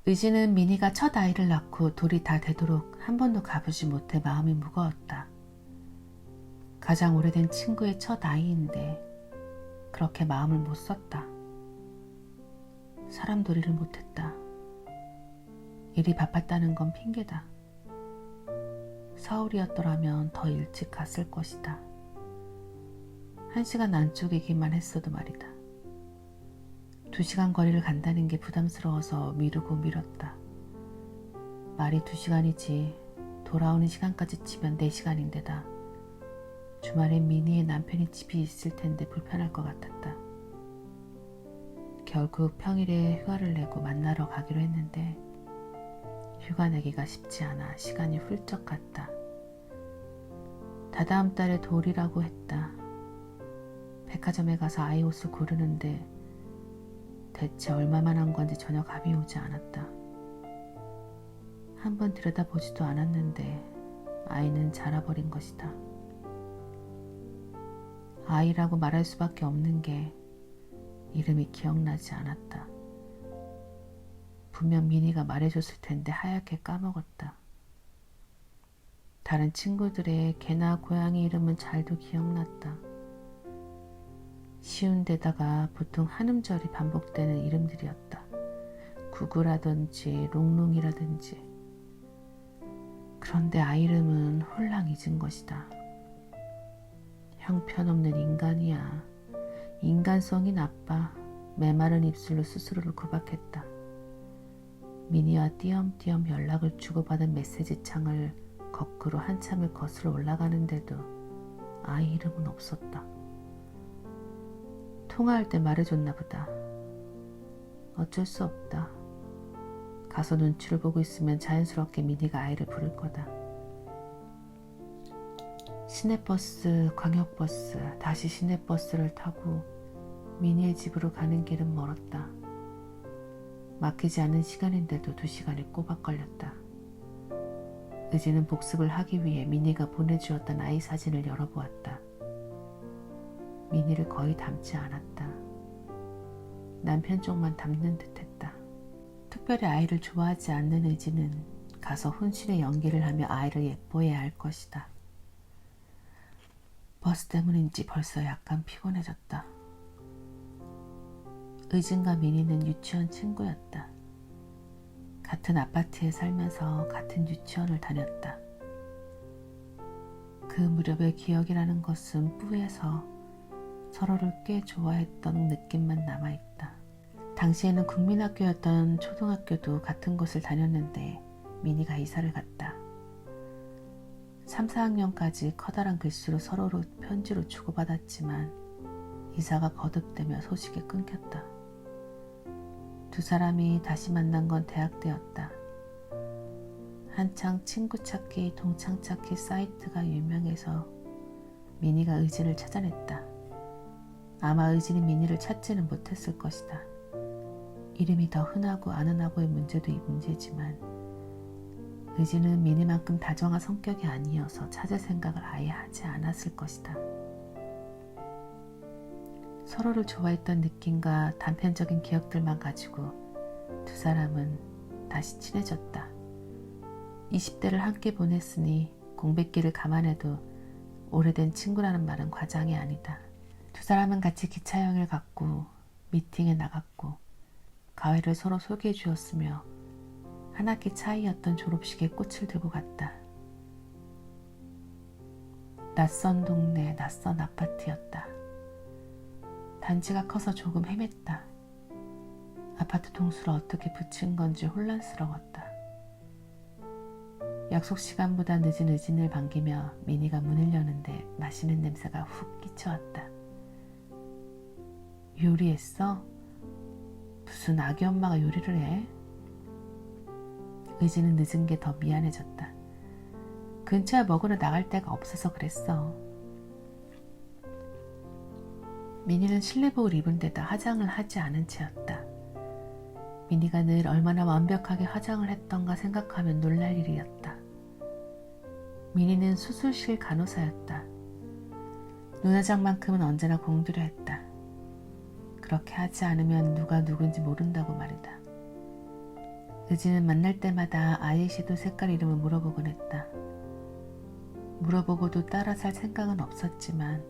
의지는 미니가 첫 아이를 낳고 돌이 다 되도록 한 번도 가보지 못해 마음이 무거웠다. 가장 오래된 친구의 첫 아이인데 그렇게 마음을 못 썼다. 사람돌이를 못했다. 일이 바빴다는 건 핑계다. 서울이었더라면 더 일찍 갔을 것이다. 1시간 안쪽이기만 했어도 말이다. 2시간 거리를 간다는 게 부담스러워서 미루고 미뤘다. 말이 2시간이지 돌아오는 시간까지 치면 4시간인데다 주말엔 미니의 남편이 집이 있을 텐데 불편할 것 같았다. 결국 평일에 휴가를 내고 만나러 가기로 했는데 휴가 내기가 쉽지 않아 시간이 훌쩍 갔다. 다다음 달에 돌이라고 했다. 백화점에 가서 아이 옷을 고르는데 대체 얼마만 한 건지 전혀 감이 오지 않았다. 한번 들여다보지도 않았는데 아이는 자라버린 것이다. 아이라고 말할 수밖에 없는 게 이름이 기억나지 않았다. 분명 미니가 말해줬을 텐데 하얗게 까먹었다. 다른 친구들의 개나 고양이 이름은 잘도 기억났다. 쉬운 데다가 보통 한 음절이 반복되는 이름들이었다. 구구라든지 롱롱이라든지. 그런데 아이 이름은 홀랑 잊은 것이다. 형편없는 인간이야. 인간성이 나빠. 메마른 입술로 스스로를 구박했다. 미니와 띄엄띄엄 연락을 주고받은 메시지 창을 거꾸로 한참을 거슬러 올라가는데도 아이 이름은 없었다. 통화할 때 말해줬나 보다. 어쩔 수 없다. 가서 눈치를 보고 있으면 자연스럽게 미니가 아이를 부를 거다. 시내버스, 광역버스, 다시 시내버스를 타고 미니의 집으로 가는 길은 멀었다. 막히지 않은 시간인데도 2시간이 꼬박 걸렸다. 의지는 복습을 하기 위해 미니가 보내주었던 아이 사진을 열어보았다. 미니를 거의 닮지 않았다. 남편 쪽만 닮는 듯했다. 특별히 아이를 좋아하지 않는 의지는 가서 혼신의 연기를 하며 아이를 예뻐해야 할 것이다. 버스 때문인지 벌써 약간 피곤해졌다. 의진과 미니는 유치원 친구였다. 같은 아파트에 살면서 같은 유치원을 다녔다. 그 무렵의 기억이라는 것은 뿌에서 서로를 꽤 좋아했던 느낌만 남아있다. 당시에는 국민학교였던 초등학교도 같은 곳을 다녔는데 미니가 이사를 갔다. 3, 4학년까지 커다란 글씨로 서로를 편지로 주고받았지만 이사가 거듭되며 소식이 끊겼다. 두 사람이 다시 만난 건 대학 때였다. 한창 친구 찾기, 동창 찾기 사이트가 유명해서 미니가 의진을 찾아냈다. 아마 의진이 미니를 찾지는 못했을 것이다. 이름이 더 흔하고 안 흔하고의 문제도 이 문제지만 의진은 미니만큼 다정한 성격이 아니어서 찾을 생각을 아예 하지 않았을 것이다. 서로를 좋아했던 느낌과 단편적인 기억들만 가지고 두 사람은 다시 친해졌다. 20대를 함께 보냈으니 공백기를 감안해도 오래된 친구라는 말은 과장이 아니다. 두 사람은 같이 기차여행을 갔고 미팅에 나갔고 과외를 서로 소개해 주었으며 한 학기 차이였던 졸업식에 꽃을 들고 갔다. 낯선 동네, 낯선 아파트였다. 단지가 커서 조금 헤맸다. 아파트 동수를 어떻게 붙인 건지 혼란스러웠다. 약속 시간보다 늦은 의진을 반기며 미니가 문을 여는데 맛있는 냄새가 훅 끼쳐왔다. 요리했어? 무슨 아기 엄마가 요리를 해? 의지는 늦은 게 더 미안해졌다. 근처에 먹으러 나갈 데가 없어서 그랬어. 미니는 실내복을 입은 데다 화장을 하지 않은 채였다. 미니가 늘 얼마나 완벽하게 화장을 했던가 생각하면 놀랄 일이었다. 미니는 수술실 간호사였다. 눈화장만큼은 언제나 공들여 했다. 그렇게 하지 않으면 누가 누군지 모른다고 말이다. 의지는 만날 때마다 아이섀도우 색깔 이름을 물어보곤 했다. 물어보고도 따라 살 생각은 없었지만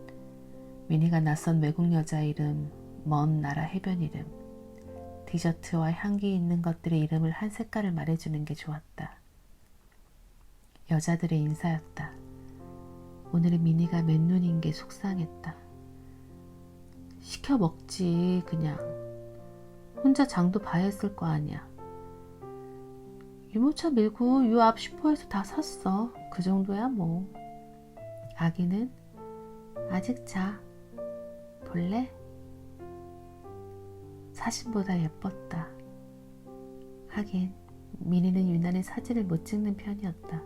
미니가 낯선 외국 여자 이름, 먼 나라 해변 이름, 디저트와 향기 있는 것들의 이름을 한 색깔을 말해주는 게 좋았다. 여자들의 인사였다. 오늘은 미니가 맨눈인 게 속상했다. 시켜 먹지 그냥. 혼자 장도 봐야 했을 거 아니야. 유모차 밀고 요 앞 슈퍼에서 다 샀어. 그 정도야 뭐. 아기는 아직 자. 볼래? 사진보다 예뻤다. 하긴 미니는 유난히 사진을 못 찍는 편이었다.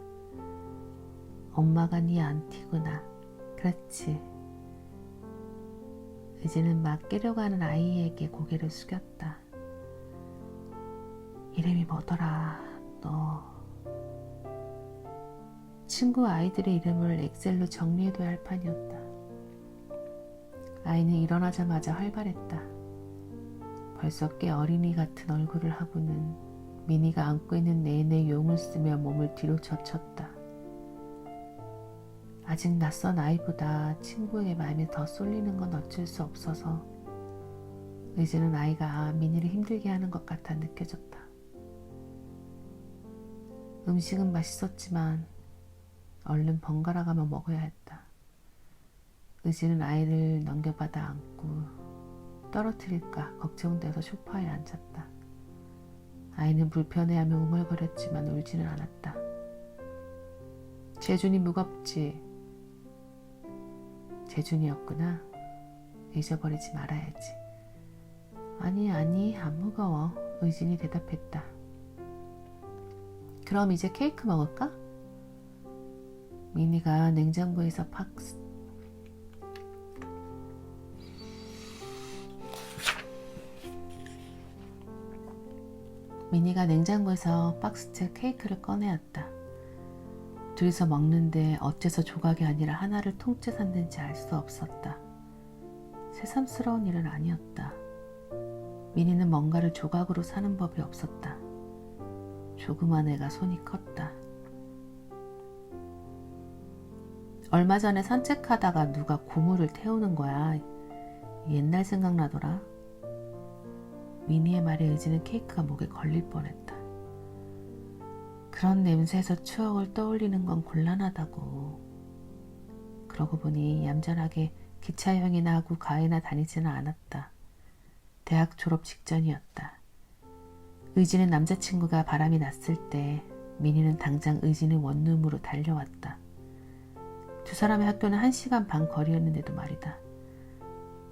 엄마가 네 안티구나. 그렇지. 의지는 막 깨려가는 아이에게 고개를 숙였다. 이름이 뭐더라 너. 친구 아이들의 이름을 엑셀로 정리해둬야 할 판이었다. 아이는 일어나자마자 활발했다. 벌써 꽤 어린이 같은 얼굴을 하고는 미니가 안고 있는 내내 용을 쓰며 몸을 뒤로 젖혔다. 아직 낯선 아이보다 친구에게 마음이 더 쏠리는 건 어쩔 수 없어서 의지는 아이가 미니를 힘들게 하는 것 같아 느껴졌다. 음식은 맛있었지만 얼른 번갈아 가며 먹어야 했다. 의지는 아이를 넘겨받아 안고 떨어뜨릴까 걱정돼서 소파에 앉았다. 아이는 불편해하며 웅얼거렸지만 울지는 않았다. 재준이 무겁지? 재준이었구나. 잊어버리지 말아야지. 아니 안 무거워. 의진이 대답했다. 그럼 이제 케이크 먹을까? 미니가 냉장고에서 박스째 케이크를 꺼내었다. 둘이서 먹는데 어째서 조각이 아니라 하나를 통째 샀는지 알 수 없었다. 새삼스러운 일은 아니었다. 미니는 뭔가를 조각으로 사는 법이 없었다. 조그만 애가 손이 컸다. 얼마 전에 산책하다가 누가 고무를 태우는 거야. 옛날 생각나더라. 미니의 말에 의지는 케이크가 목에 걸릴 뻔했다. 그런 냄새에서 추억을 떠올리는 건 곤란하다고. 그러고 보니 얌전하게 기차 여행이나 하고 가해나 다니지는 않았다. 대학 졸업 직전이었다. 의지는 남자친구가 바람이 났을 때 미니는 당장 의지는 원룸으로 달려왔다. 두 사람의 학교는 1시간 반 거리였는데도 말이다.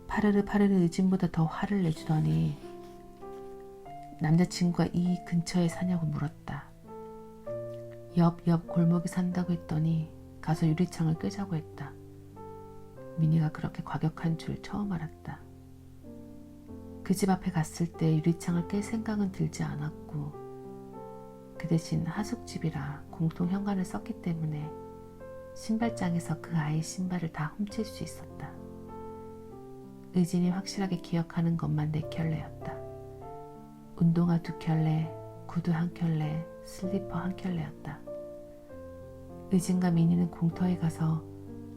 파르르 의진보다 더 화를 내주더니 남자친구가 이 근처에 사냐고 물었다. 옆 골목에 산다고 했더니 가서 유리창을 꿰자고 했다. 미니가 그렇게 과격한 줄 처음 알았다. 그 집 앞에 갔을 때 유리창을 깰 생각은 들지 않았고 그 대신 하숙집이라 공통 현관을 썼기 때문에 신발장에서 그 아이의 신발을 다 훔칠 수 있었다. 의진이 확실하게 기억하는 것만 4켤레였다. 운동화 2켤레, 구두 1켤레, 슬리퍼 1켤레였다. 의진과 미니는 공터에 가서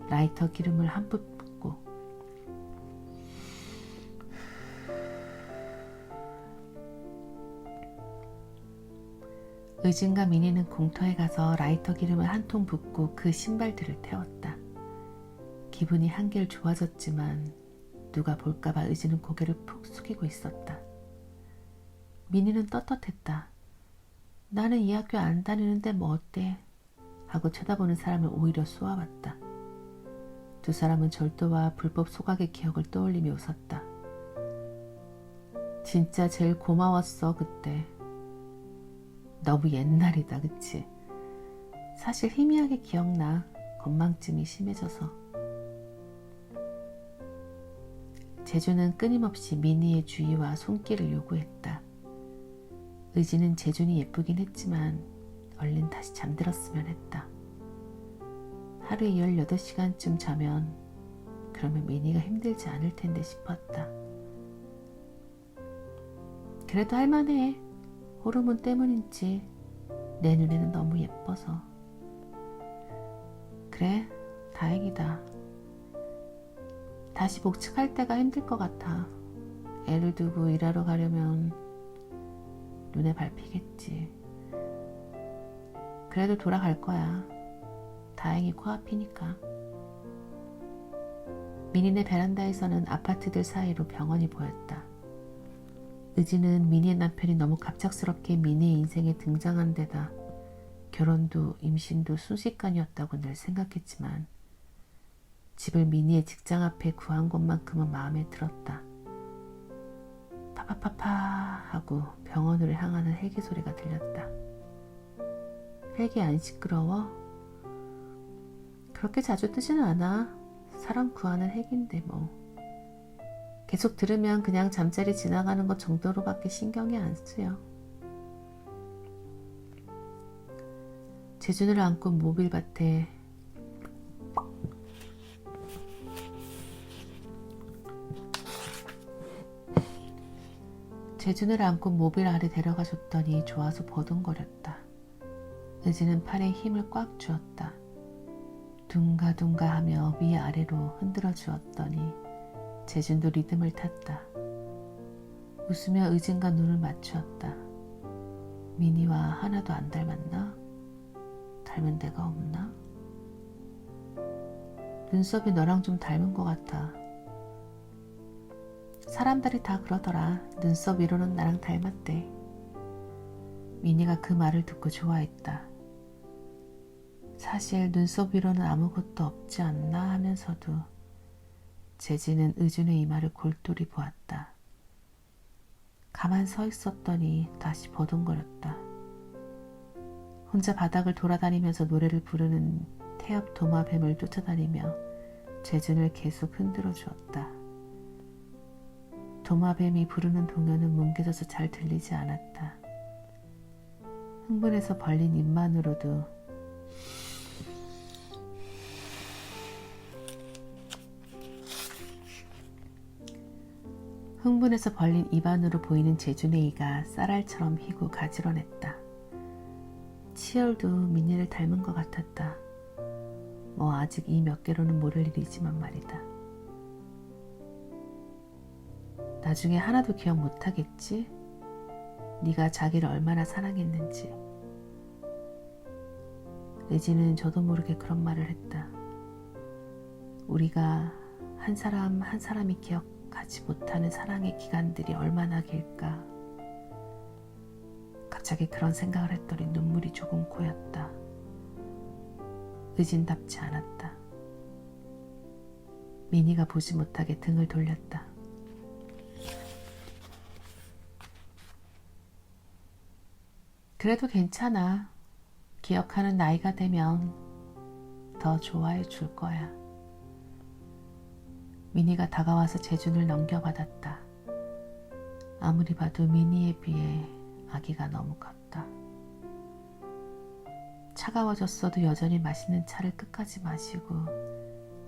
라이터 기름을 한 푼 붓고 한 통 붓고 그 신발들을 태웠다. 기분이 한결 좋아졌지만 누가 볼까봐 의진은 고개를 푹 숙이고 있었다. 미니는 떳떳했다. 나는 이 학교 안 다니는데 뭐 어때? 하고 쳐다보는 사람을 오히려 쏘아봤다. 두 사람은 절도와 불법 소각의 기억을 떠올리며 웃었다. 진짜 제일 고마웠어 그때. 너무 옛날이다 그치? 사실 희미하게 기억나. 건망증이 심해져서. 재준은 끊임없이 미니의 주의와 손길을 요구했다. 의지는 재준이 예쁘긴 했지만 얼른 다시 잠들었으면 했다. 하루에 18시간쯤 자면 그러면 미니가 힘들지 않을 텐데 싶었다. 그래도 할만해. 호르몬 때문인지 내 눈에는 너무 예뻐서. 그래, 다행이다. 다시 복직할 때가 힘들 것 같아. 애를 두고 일하러 가려면 눈에 밟히겠지. 그래도 돌아갈 거야. 다행히 코앞이니까. 민희네 베란다에서는 아파트들 사이로 병원이 보였다. 의지는 민희의 남편이 너무 갑작스럽게 민희의 인생에 등장한 데다 결혼도 임신도 순식간이었다고 늘 생각했지만 집을 민희의 직장 앞에 구한 것만큼은 마음에 들었다. 파파파파 하고 병원으로 향하는 헬기 소리가 들렸다. 헬기 안 시끄러워? 그렇게 자주 뜨지는 않아. 사람 구하는 헬기인데 뭐. 계속 들으면 그냥 잠자리 지나가는 것 정도로밖에 신경이 안 쓰여. 재준을 안고 모빌밭에 모빌 아래 데려가 줬더니 좋아서 버둥거렸다. 의지는 팔에 힘을 꽉 주었다. 둥가둥가 하며 위아래로 흔들어 주었더니 재준도 리듬을 탔다. 웃으며 의진과 눈을 맞추었다. 민희와 하나도 안 닮았나? 닮은 데가 없나? 눈썹이 너랑 좀 닮은 것 같아. 사람들이 다 그러더라. 눈썹 위로는 나랑 닮았대. 민희가 그 말을 듣고 좋아했다. 사실 눈썹 위로는 아무것도 없지 않나 하면서도 재진은 의준의 이마를 골똘히 보았다. 가만 서 있었더니 다시 버둥거렸다. 혼자 바닥을 돌아다니면서 노래를 부르는 태엽 도마뱀을 쫓아다니며 재준을 계속 흔들어 주었다. 도마뱀이 부르는 동요는 뭉개져서 잘 들리지 않았다. 흥분해서 벌린 입만으로도 보이는 재준의 이가 쌀알처럼 희고 가지런했다. 치열도 민희를 닮은 것 같았다. 뭐 아직 이 몇 개로는 모를 일이지만 말이다. 나중에 하나도 기억 못하겠지? 네가 자기를 얼마나 사랑했는지. 의지는 저도 모르게 그런 말을 했다. 우리가 한 사람 한 사람이 기억하지 못하는 사랑의 기간들이 얼마나 길까. 갑자기 그런 생각을 했더니 눈물이 조금 고였다. 의진답지 않았다. 민희가 보지 못하게 등을 돌렸다. 그래도 괜찮아. 기억하는 나이가 되면 더 좋아해 줄 거야. 민희가 다가와서 재준을 넘겨받았다. 아무리 봐도 민희에 비해 아기가 너무 컸다. 차가워졌어도 여전히 맛있는 차를 끝까지 마시고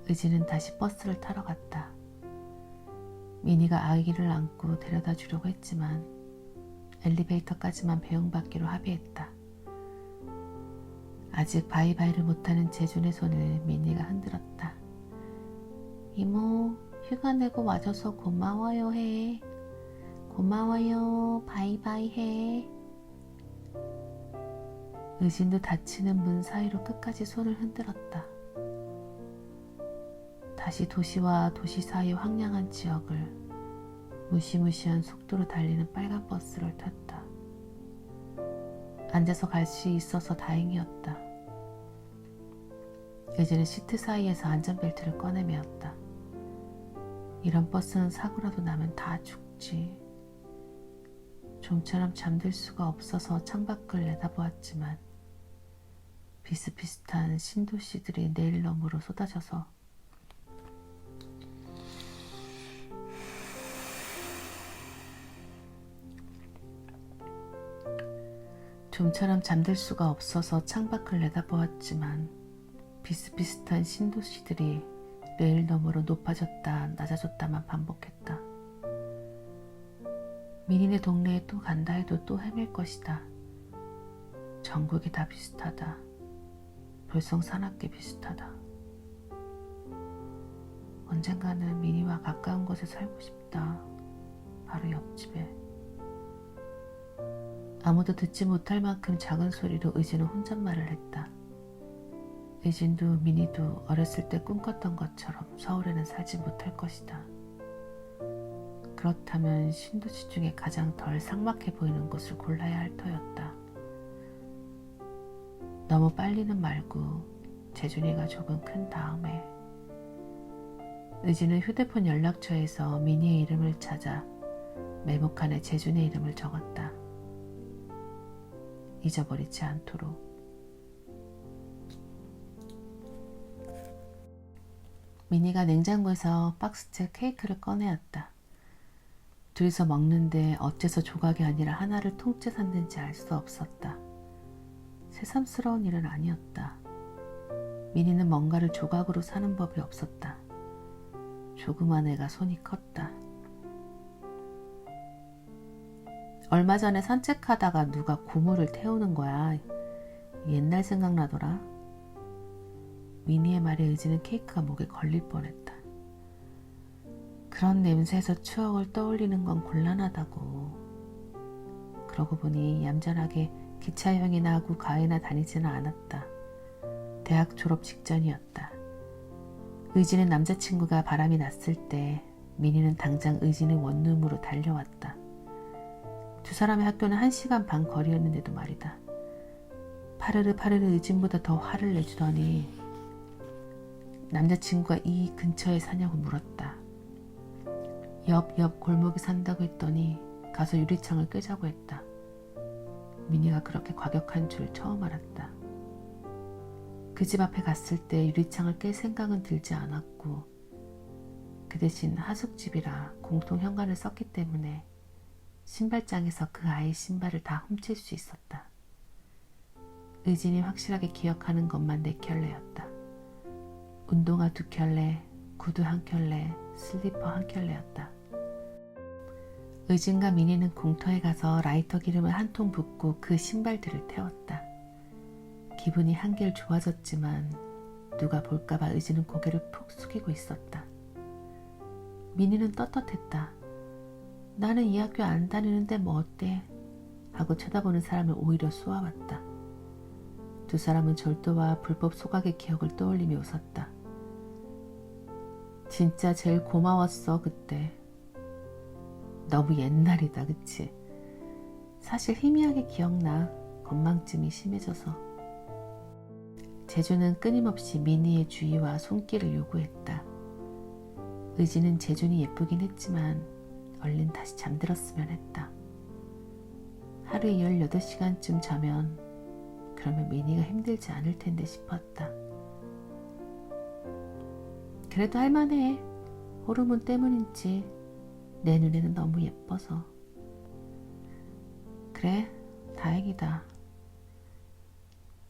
의지는 다시 버스를 타러 갔다. 민희가 아기를 안고 데려다 주려고 했지만 엘리베이터까지만 배웅받기로 합의했다. 아직 바이바이를 못하는 재준의 손을 민희가 흔들었다. 이모, 휴가 내고 와줘서 고마워요 해. 고마워요, 바이바이 해. 의진도 닫히는 문 사이로 끝까지 손을 흔들었다. 다시 도시와 도시 사이 황량한 지역을 무시무시한 속도로 달리는 빨간 버스를 탔다. 앉아서 갈 수 있어서 다행이었다. 의진은 시트 사이에서 안전벨트를 꺼내매었다. 이런 버스는 사고라도 나면 다 죽지. 좀처럼 잠들 수가 없어서 창밖을 내다보았지만 비슷비슷한 신도시들이 내일 너머로 쏟아져서 좀처럼 잠들 수가 없어서 창밖을 내다보았지만 비슷비슷한 신도시들이 레일 너머로 높아졌다 낮아졌다만 반복했다. 민희네 동네에 또 간다 해도 또 헤맬 것이다. 전국이 다 비슷하다. 볼성 사납게 비슷하다. 언젠가는 민희와 가까운 곳에 살고 싶다. 바로 옆집에. 아무도 듣지 못할 만큼 작은 소리로 의진은 혼잣말을 했다. 의진도 민희도 어렸을 때 꿈꿨던 것처럼 서울에는 살지 못할 것이다. 그렇다면 신도시 중에 가장 덜 삭막해 보이는 곳을 골라야 할 터였다. 너무 빨리는 말고 재준이가 조금 큰 다음에. 의진은 휴대폰 연락처에서 민희의 이름을 찾아 메모칸에 재준의 이름을 적었다. 잊어버리지 않도록. 민희가 냉장고에서 박스째 케이크를 꺼내었다. 둘이서 먹는데 어째서 조각이 아니라 하나를 통째 샀는지 알 수 없었다. 새삼스러운 일은 아니었다. 민희는 뭔가를 조각으로 사는 법이 없었다. 조그만 애가 손이 컸다. 얼마 전에 산책하다가 누가 고무를 태우는 거야. 옛날 생각나더라. 민희의 말에 의지는 케이크가 목에 걸릴 뻔했다. 그런 냄새에서 추억을 떠올리는 건 곤란하다고. 그러고 보니 얌전하게 기차 여행이나 하고 과외나 다니지는 않았다. 대학 졸업 직전이었다. 의진의 남자친구가 바람이 났을 때 민희는 당장 의진의 원룸으로 달려왔다. 두 사람의 학교는 1시간 반 거리였는데도 말이다. 파르르 의진보다 더 화를 내주더니 남자친구가 이 근처에 사냐고 물었다. 옆 골목에 산다고 했더니 가서 유리창을 깨자고 했다. 민희가 그렇게 과격한 줄 처음 알았다. 그 집 앞에 갔을 때 유리창을 깰 생각은 들지 않았고 그 대신 하숙집이라 공통 현관을 썼기 때문에 신발장에서 그 아이의 신발을 다 훔칠 수 있었다. 의진이 확실하게 기억하는 것만 4켤레였다. 운동화 2켤레, 구두 1켤레, 슬리퍼 1켤레였다. 의진과 민희는 공터에 가서 라이터 기름을 한 통 붓고 그 신발들을 태웠다. 기분이 한결 좋아졌지만 누가 볼까봐 의진은 고개를 푹 숙이고 있었다. 민희는 떳떳했다. 나는 이 학교 안 다니는데 뭐 어때? 하고 쳐다보는 사람을 오히려 쏘아봤다. 두 사람은 절도와 불법 소각의 기억을 떠올리며 웃었다. 진짜 제일 고마웠어 그때. 너무 옛날이다 그치? 사실 희미하게 기억나. 건망증이 심해져서. 재준은 끊임없이 민희의 주의와 손길을 요구했다. 의지는 재준이 예쁘긴 했지만 얼른 다시 잠들었으면 했다. 하루에 18시간쯤 자면 그러면 민희가 힘들지 않을 텐데 싶었다. 그래도 할만해. 호르몬 때문인지 내 눈에는 너무 예뻐서. 그래, 다행이다.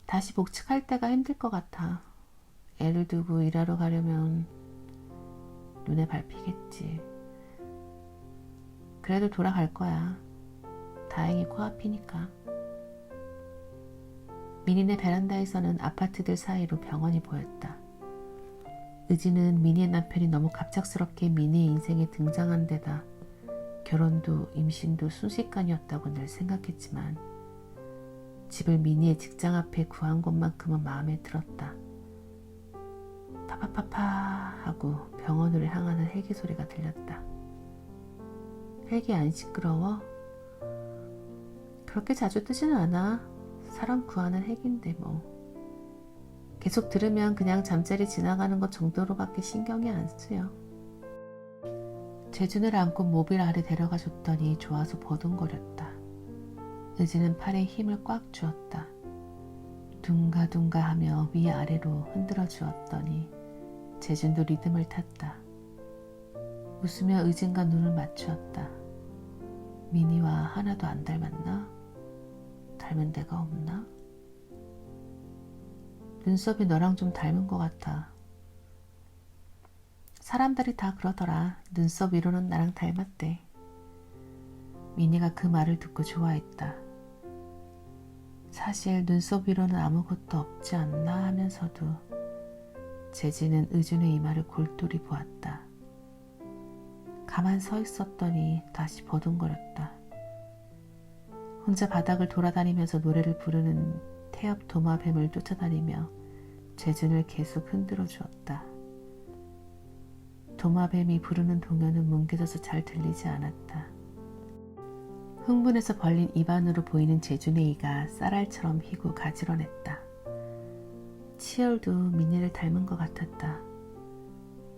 다시 복직할 때가 힘들 것 같아. 애를 두고 일하러 가려면 눈에 밟히겠지. 그래도 돌아갈 거야. 다행히 코앞이니까. 민희네 베란다에서는 아파트들 사이로 병원이 보였다. 의지는 민희의 남편이 너무 갑작스럽게 민희의 인생에 등장한 데다 결혼도 임신도 순식간이었다고 늘 생각했지만 집을 민희의 직장 앞에 구한 것만큼은 마음에 들었다. 파파파파 하고 병원으로 향하는 헬기 소리가 들렸다. 헬기 안 시끄러워? 그렇게 자주 뜨지는 않아. 사람 구하는 헬기인데 뭐. 계속 들으면 그냥 잠자리 지나가는 것 정도로밖에 신경이 안 쓰여. 재준을 안고 모빌 아래 데려가 줬더니 좋아서 버둥거렸다. 의지는 팔에 힘을 꽉 주었다. 둥가둥가 하며 위아래로 흔들어 주었더니 재준도 리듬을 탔다. 웃으며 의진과 눈을 맞추었다. 민희와 하나도 안 닮았나? 닮은 데가 없나? 눈썹이 너랑 좀 닮은 것 같아. 사람들이 다 그러더라. 눈썹 위로는 나랑 닮았대. 미니가 그 말을 듣고 좋아했다. 사실 눈썹 위로는 아무것도 없지 않나 하면서도 재진은 의준의 이마를 골똘히 보았다. 가만 서 있었더니 다시 버둥거렸다. 혼자 바닥을 돌아다니면서 노래를 부르는 태엽 도마뱀을 쫓아다니며 재준을 계속 흔들어 주었다. 도마뱀이 부르는 동요는 뭉개져서 잘 들리지 않았다. 흥분해서 벌린 입안으로 보이는 재준의 이가 쌀알처럼 희고 가지런했다. 치열도 미니를 닮은 것 같았다.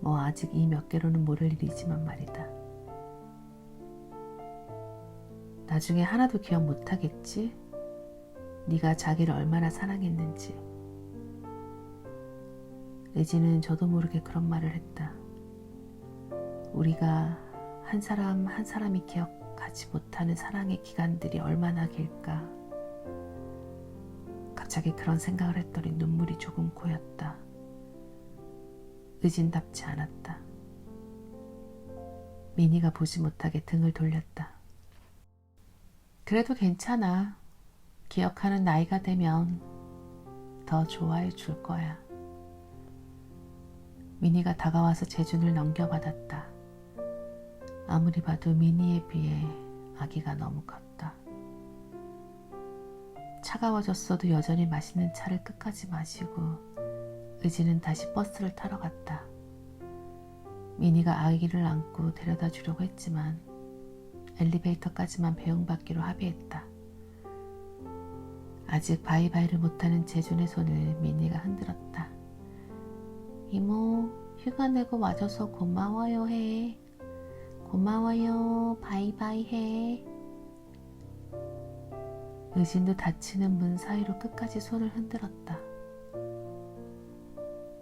뭐 아직 이 몇 개로는 모를 일이지만 말이다. 나중에 하나도 기억 못하겠지? 네가 자기를 얼마나 사랑했는지. 의지는 저도 모르게 그런 말을 했다. 우리가 한 사람 한 사람이 기억하지 못하는 사랑의 기간들이 얼마나 길까. 갑자기 그런 생각을 했더니 눈물이 조금 고였다. 의진답지 않았다. 미니가 보지 못하게 등을 돌렸다. 그래도 괜찮아. 기억하는 나이가 되면 더 좋아해 줄 거야. 미니가 다가와서 재준을 넘겨받았다. 아무리 봐도 미니에 비해 아기가 너무 컸다. 차가워졌어도 여전히 맛있는 차를 끝까지 마시고 의지는 다시 버스를 타러 갔다. 미니가 아기를 안고 데려다 주려고 했지만 엘리베이터까지만 배웅받기로 합의했다. 아직 바이바이를 못하는 재준의 손을 미니가 흔들었다. 이모, 휴가 내고 와줘서 고마워요 해. 고마워요, 바이바이 해. 의진도 닫히는 문 사이로 끝까지 손을 흔들었다.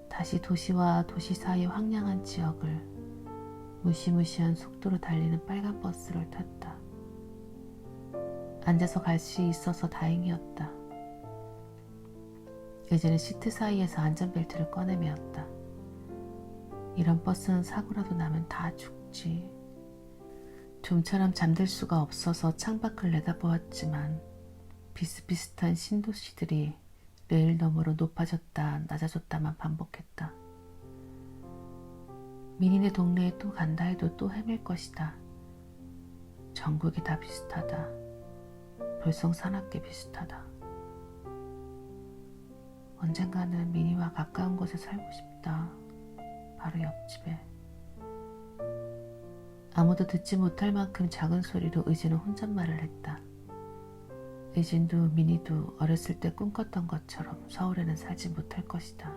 다시 도시와 도시 사이 황량한 지역을 무시무시한 속도로 달리는 빨간 버스를 탔다. 앉아서 갈 수 있어서 다행이었다. 의진은 시트 사이에서 안전벨트를 꺼내매었다. 이런 버스는 사고라도 나면 다 죽지. 좀처럼 잠들 수가 없어서 창밖을 내다보았지만 비슷비슷한 신도시들이 레일 너머로 높아졌다 낮아졌다만 반복했다. 미니네 동네에 또 간다 해도 또 헤맬 것이다. 전국이 다 비슷하다. 볼성사납게 비슷하다. 언젠가는 미니와 가까운 곳에 살고 싶다. 바로 옆집에. 아무도 듣지 못할 만큼 작은 소리로 의진은 혼잣말을 했다. 의진도 미니도 어렸을 때 꿈꿨던 것처럼 서울에는 살지 못할 것이다.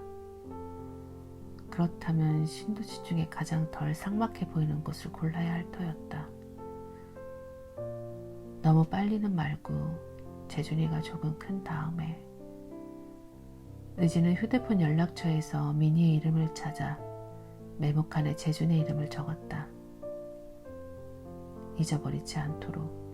그렇다면 신도시 중에 가장 덜 삭막해 보이는 곳을 골라야 할 터였다. 너무 빨리는 말고 재준이가 조금 큰 다음에. 의진은 휴대폰 연락처에서 미니의 이름을 찾아 메모칸에 재준의 이름을 적었다. 잊어버리지 않도록.